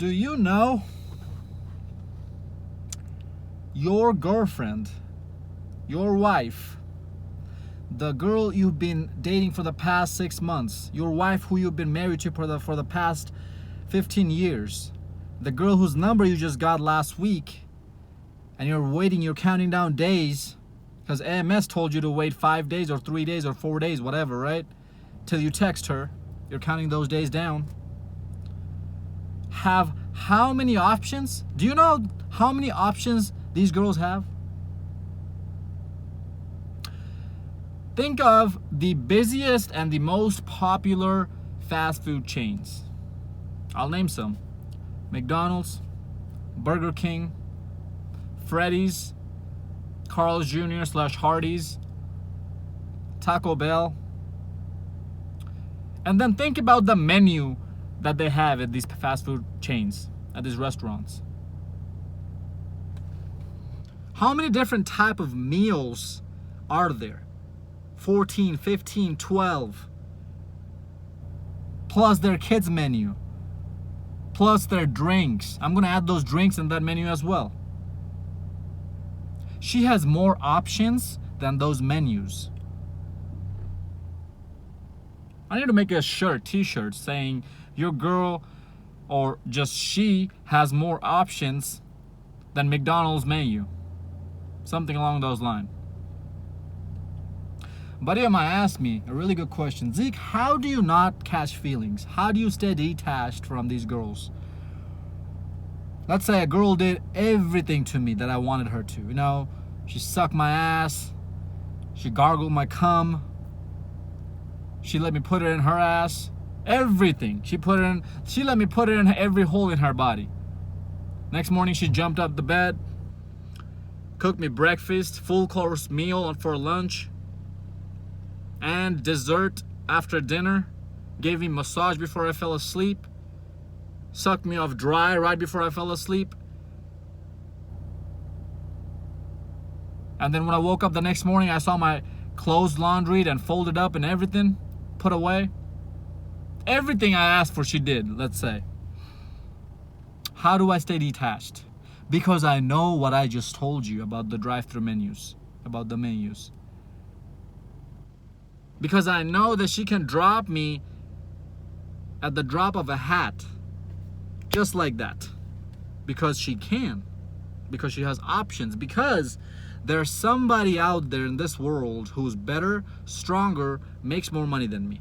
Do you know your girlfriend, your wife, the girl you've been dating for the past 6 months, your wife who you've been married to for the past 15 years, the girl whose number you just got last week, and you're counting down days because AMS told you to wait 5 days or 3 days or 4 days, whatever, right? Till you text her. You're counting those days down. Have how many options? Do you know how many options these girls have? Think of the busiest and the most popular fast food chains. I'll name some. McDonald's, Burger King, Freddy's, Carl's Jr. / Hardee's, Taco Bell. And then think about the menu that they have at these fast food chains, at these restaurants. How many different type of meals are there? 14, 15, 12. Plus their kids menu. Plus their drinks. I'm gonna add those drinks in that menu as well. She has more options than those menus. I need to make a t-shirt saying your girl or just she has more options than McDonald's menu. Something along those lines. Buddy of mine asked me a really good question. Zeke, how do you not catch feelings? How do you stay detached from these girls? Let's say a girl did everything to me that I wanted her to. You know, she sucked my ass. She gargled my cum. She let me put it in her ass. Everything. She let me put it in every hole in her body. Next morning she jumped up the bed, cooked me breakfast, full course meal for lunch, and dessert after dinner, gave me massage before I fell asleep, sucked me off dry right before I fell asleep. And then when I woke up the next morning, I saw my clothes laundried and folded up and everything put away. Everything I asked for, she did, let's say. How do I stay detached? Because I know what I just told you about the drive-thru menus, about the menus. Because I know that she can drop me at the drop of a hat. Just like that. Because she can. Because she has options. Because there's somebody out there in this world who's better, stronger, makes more money than me.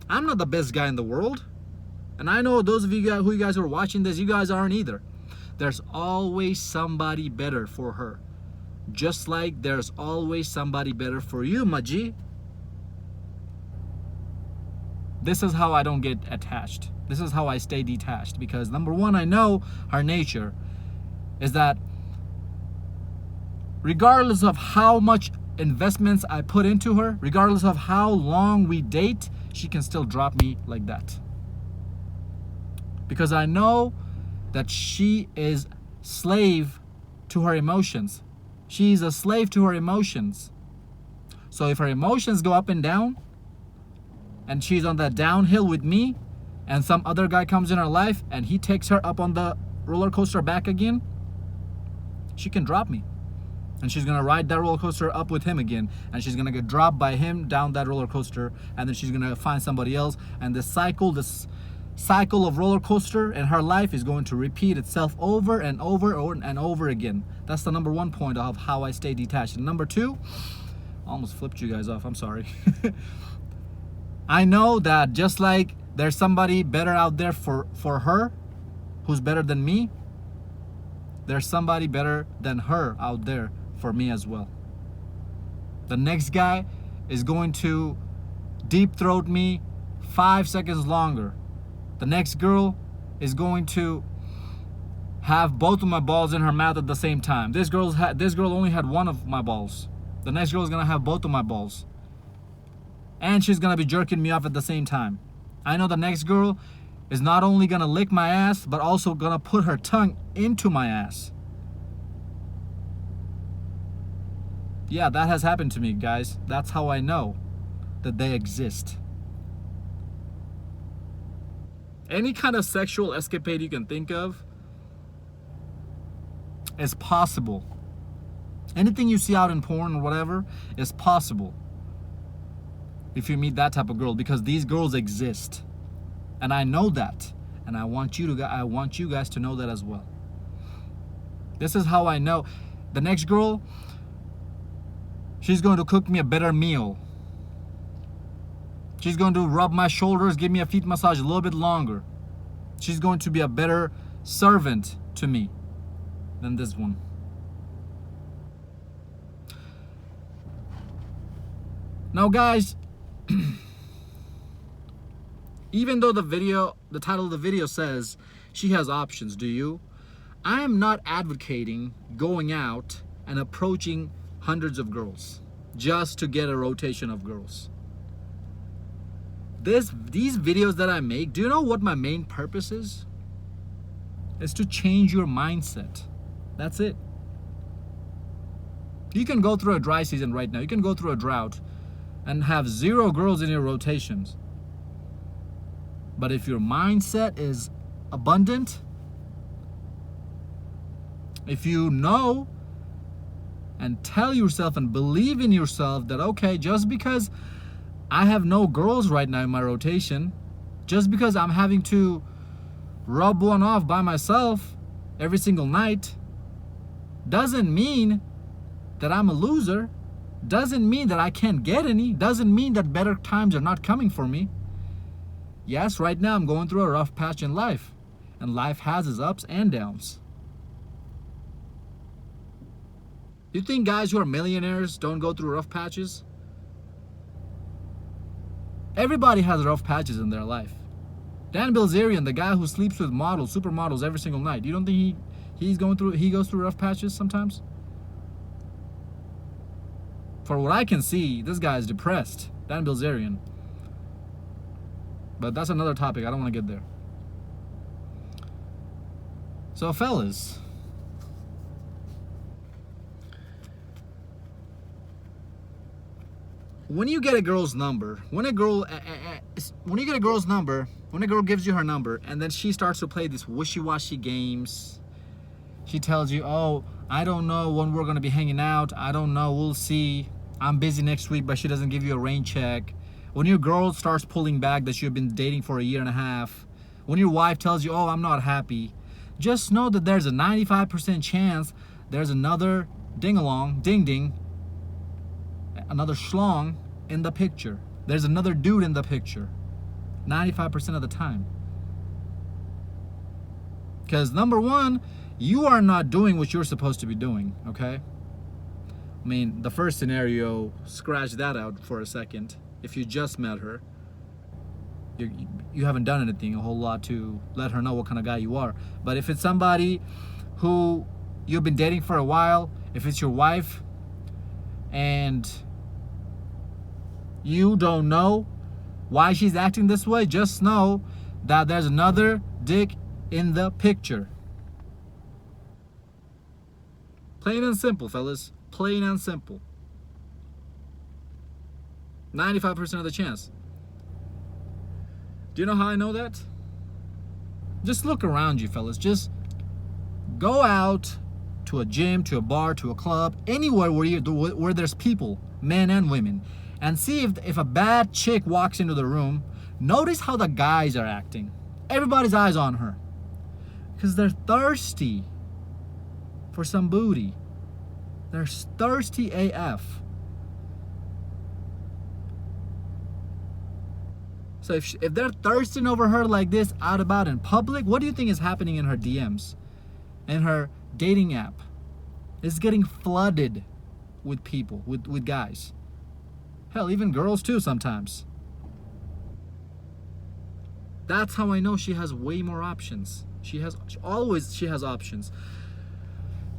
I'm not the best guy in the world. And I know those of you guys who are watching this, you guys aren't either. There's always somebody better for her. Just like there's always somebody better for you, my G. This is how I don't get attached. This is how I stay detached. Because number one, I know her nature is that regardless of how much investments I put into her, regardless of how long we date, she can still drop me like that. Because I know that she is slave to her emotions. She's a slave to her emotions. So if her emotions go up and down, and she's on that downhill with me, and some other guy comes in her life and he takes her up on the roller coaster back again, she can drop me. And she's gonna ride that roller coaster up with him again, and she's gonna get dropped by him down that roller coaster, and then she's gonna find somebody else, and this cycle of roller coaster in her life is going to repeat itself over and over and over again. That's the number one point of how I stay detached. And number two, I almost flipped you guys off, I'm sorry. I know that just like there's somebody better out there for her, who's better than me, there's somebody better than her out there for me as well. The next guy is going to deep throat me 5 seconds longer. The next girl is going to have both of my balls in her mouth at the same time. This girl only had one of my balls. The next girl is gonna have both of my balls. And she's gonna be jerking me off at the same time. I know the next girl is not only gonna lick my ass, but also gonna put her tongue into my ass. Yeah, that has happened to me, guys. That's how I know that they exist. Any kind of sexual escapade you can think of is possible. Anything you see out in porn or whatever is possible if you meet that type of girl, because these girls exist. And I know that. And I want you guys to know that as well. This is how I know. The next girl, she's going to cook me a better meal. She's going to rub my shoulders, give me a feet massage a little bit longer. She's going to be a better servant to me than this one. Now guys, even though the title of the video says she has options, do you? I am not advocating going out and approaching hundreds of girls just to get a rotation of girls. These videos that I make, do you know what my main purpose is? It's to change your mindset. That's it. You can go through a dry season right now. You can go through a drought and have 0 girls in your rotations. But if your mindset is abundant, if you know and tell yourself and believe in yourself that, okay, just because I have no girls right now in my rotation, just because I'm having to rub one off by myself every single night, doesn't mean that I'm a loser. Doesn't mean that I can't get any. Doesn't mean that better times are not coming for me. Yes, right now I'm going through a rough patch in life. And life has its ups and downs. Do you think guys who are millionaires don't go through rough patches? Everybody has rough patches in their life. Dan Bilzerian, the guy who sleeps with models, supermodels every single night, you don't think he goes through rough patches sometimes? For what I can see, this guy is depressed. Dan Bilzerian. But that's another topic. I don't want to get there. So fellas, when you get a girl's number, when a girl gives you her number and then she starts to play these wishy-washy games, she tells you, oh, I don't know when we're going to be hanging out. I don't know. We'll see. I'm busy next week, but she doesn't give you a rain check. When your girl starts pulling back that you've been dating for a year and a half. When your wife tells you, oh, I'm not happy. Just know that there's a 95% chance there's another ding-along, ding-ding, another schlong in the picture. There's another dude in the picture. 95% of the time. Because number one, you are not doing what you're supposed to be doing, okay? I mean, the first scenario, scratch that out for a second. If you just met her, you haven't done anything a whole lot to let her know what kind of guy you are. But if it's somebody who you've been dating for a while, if it's your wife, and you don't know why she's acting this way, just know that there's another dick in the picture. Plain and simple, fellas. Plain and simple. 95% of the chance. Do you know how I know that? Just look around you, fellas. Just go out to a gym, to a bar, to a club, anywhere where there's people, men and women, and see if a bad chick walks into the room. Notice how the guys are acting. Everybody's eyes on her. Because they're thirsty for some booty. They're thirsty AF. So if they're thirsting over her like this out about in public, what do you think is happening in her DMs? In her dating app? It's getting flooded with people, with guys. Hell, even girls too sometimes. That's how I know she has way more options. She has options.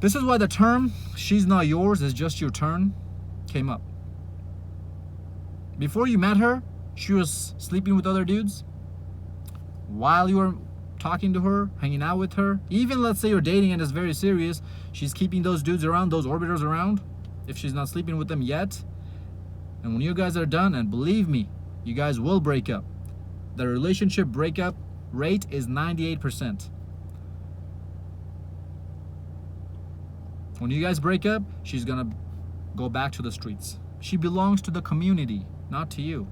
This is why the term, she's not yours, it's just your turn, came up. Before you met her, she was sleeping with other dudes. While you were talking to her, hanging out with her, even let's say you're dating and it's very serious, she's keeping those dudes around, those orbiters around, if she's not sleeping with them yet. And when you guys are done, and believe me, you guys will break up. The relationship breakup rate is 98%. When you guys break up, she's gonna go back to the streets. She belongs to the community, not to you.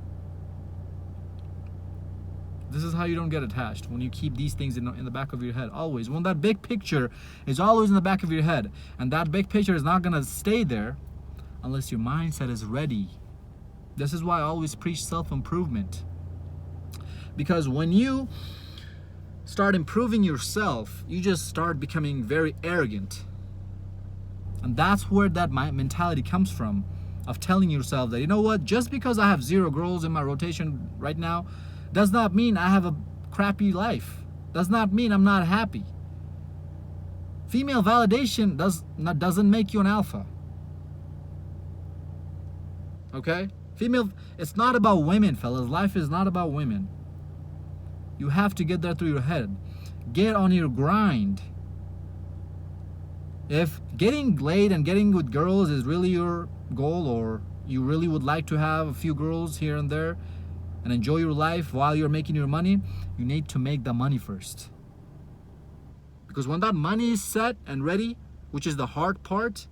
This is how you don't get attached, when you keep these things in the back of your head, always. When that big picture is always in the back of your head, and that big picture is not gonna stay there unless your mindset is ready. This is why I always preach self-improvement. Because when you start improving yourself, you just start becoming very arrogant. And that's where that mentality comes from, of telling yourself that, you know what, just because I have 0 girls in my rotation right now, does not mean I have a crappy life. Does not mean I'm not happy. Female validation doesn't make you an alpha. Okay? It's not about women, fellas. Life is not about women. You have to get that through your head. Get on your grind. If getting laid and getting with girls is really your goal, or you really would like to have a few girls here and there and enjoy your life while you're making your money, you need to make the money first. Because when that money is set and ready, which is the hard part,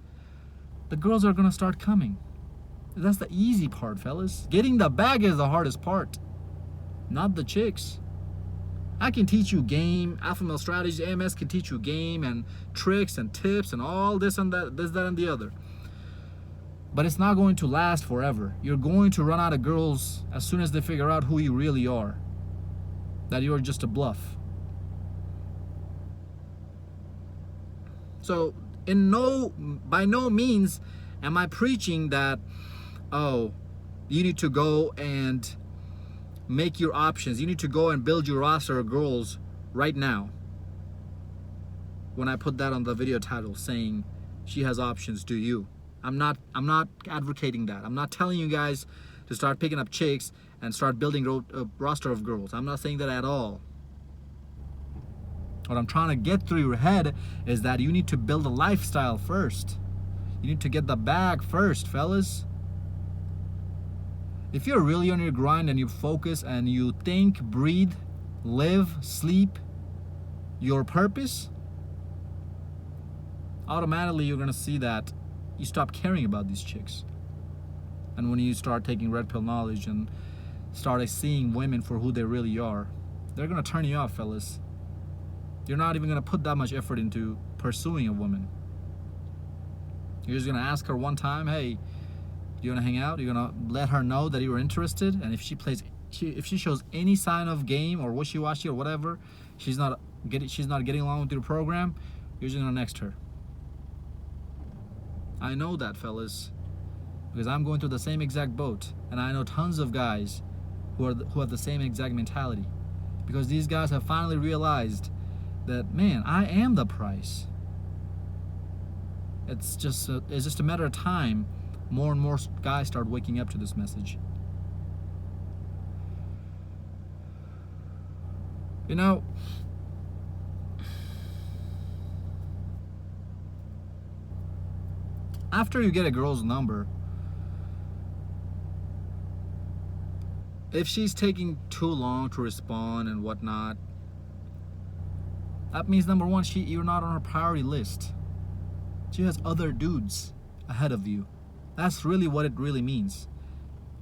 the girls are gonna start coming. That's the easy part, fellas. Getting the bag is the hardest part, not the chicks. I can teach you game, alpha male strategies. AMS can teach you game and tricks and tips and all this and that, and the other. But it's not going to last forever. You're going to run out of girls as soon as they figure out who you really are. That you're just a bluff. So, by no means am I preaching that, oh, you need to go and make your options. You need to go and build your roster of girls right now. When I put that on the video title saying she has options, do you? I'm not advocating that. I'm not telling you guys to start picking up chicks and start building a roster of girls. I'm not saying that at all. What I'm trying to get through your head is that you need to build a lifestyle first. You need to get the bag first, fellas. If you're really on your grind and you focus and you think, breathe, live, sleep your purpose, automatically you're gonna see that you stop caring about these chicks. And when you start taking red pill knowledge and start seeing women for who they really are, they're gonna turn you off, fellas. You're not even gonna put that much effort into pursuing a woman. You're just gonna ask her one time, hey, do you wanna hang out? You're gonna let her know that you're interested, and if she shows any sign of game or wishy-washy or whatever, she's not getting along with your program, you're just gonna next her. I know that, fellas, because I'm going through the same exact boat, and I know tons of guys who have the same exact mentality, because these guys have finally realized that, man, I am the price. It's just a matter of time. More and more guys start waking up to this message. You know, after you get a girl's number, if she's taking too long to respond and whatnot, that means, number one, you're not on her priority list. She has other dudes ahead of you. That's really what it really means.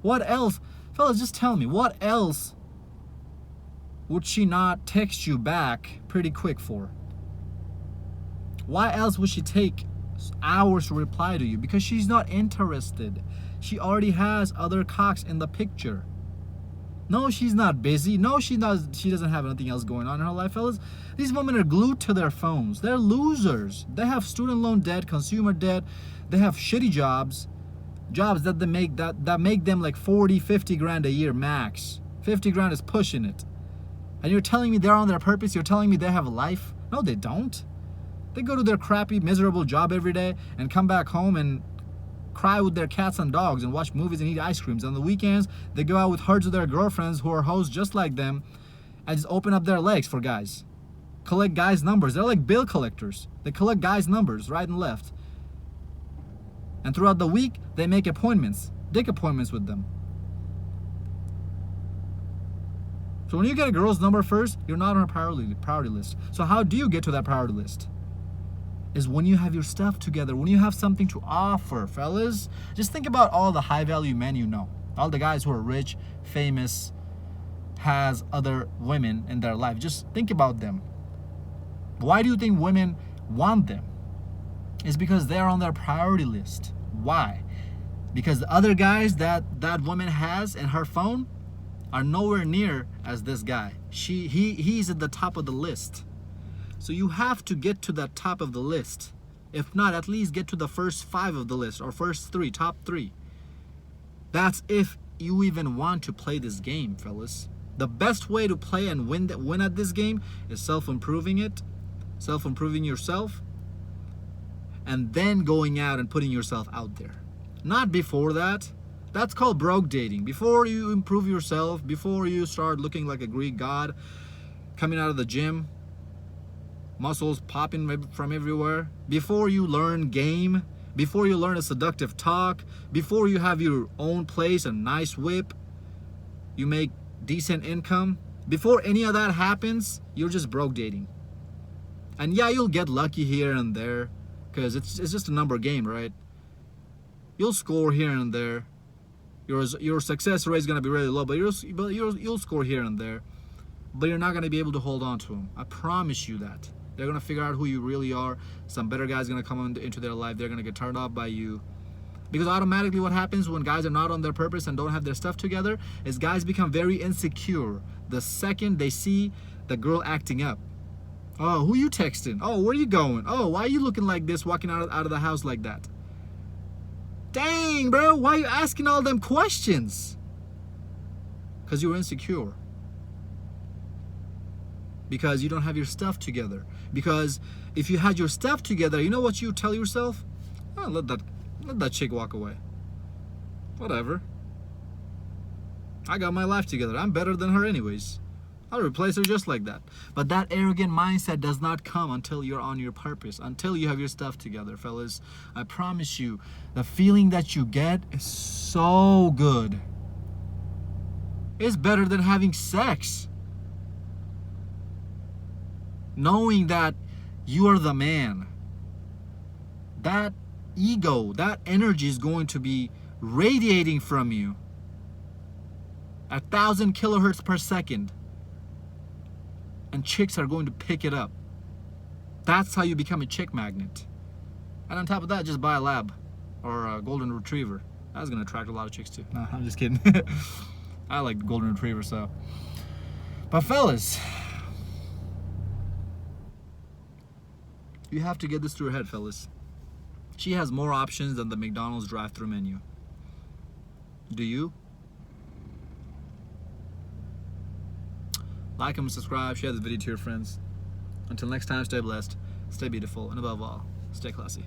What else? Fellas, just tell me, what else would she not text you back pretty quick for? Why else would she take hours to reply to you? Because she's not interested. She already has other cocks in the picture. No, she's not busy. No, she doesn't have anything else going on in her life, fellas. These women are glued to their phones. They're losers. They have student loan debt, consumer debt. They have shitty jobs that make them like 40, 50 grand a year max. 50 grand is pushing it. And you're telling me they're on their purpose? You're telling me they have a life? No, they don't. They go to their crappy, miserable job every day and come back home and cry with their cats and dogs and watch movies and eat ice creams. On the weekends, they go out with herds of their girlfriends who are hoes just like them and just open up their legs for guys. Collect guys' numbers. They're like bill collectors. They collect guys' numbers right and left. And throughout the week, they make dick appointments with them. So when you get a girl's number first, you're not on a priority list. So how do you get to that priority list? Is when you have your stuff together, when you have something to offer, fellas. Just think about all the high value men you know. All the guys who are rich, famous, has other women in their life. Just think about them. Why do you think women want them? It's because they're on their priority list. Why? Because the other guys that woman has in her phone are nowhere near as this guy. He's at the top of the list. So you have to get to the top of the list. If not, at least get to the first 5 of the list, or first 3, top 3. That's if you even want to play this game, fellas. The best way to play and win at this game is self-improving yourself, and then going out and putting yourself out there. Not before that. That's called broke dating. Before you improve yourself, before you start looking like a Greek god, coming out of the gym, muscles popping from everywhere, before you learn game, before you learn a seductive talk, before you have your own place, a nice whip, you make decent income, before any of that happens, you're just broke dating. And yeah, you'll get lucky here and there, because it's just a number game, right? You'll score here and there. Your success rate is gonna be really low, but you'll score here and there. But you're not gonna be able to hold on to them. I promise you that. They're gonna figure out who you really are. Some better guy's gonna come into their life. They're gonna get turned off by you. Because automatically what happens when guys are not on their purpose and don't have their stuff together is guys become very insecure the second they see the girl acting up. Oh, who you texting? Oh, where you going? Oh, why are you looking like this, walking out of the house like that? Dang, bro, why are you asking all them questions? Because you're insecure. Because you don't have your stuff together. Because if you had your stuff together, you know what you tell yourself? Oh, let that chick walk away. Whatever. I got my life together. I'm better than her anyways. I'll replace her just like that. But that arrogant mindset does not come until you're on your purpose, until you have your stuff together, fellas. I promise you, the feeling that you get is so good. It's better than having sex. Knowing that you are the man. That ego, that energy is going to be radiating from you at 1,000 kilohertz per second. And chicks are going to pick it up. That's how you become a chick magnet. And on top of that, just buy a lab or a golden retriever. That's gonna attract a lot of chicks too. No, I'm just kidding. I like golden retriever, so. But fellas, you have to get this through your head, fellas. She has more options than the McDonald's drive-thru menu. Do you? Like and subscribe, share this video to your friends. Until next time, stay blessed, stay beautiful, and above all, stay classy.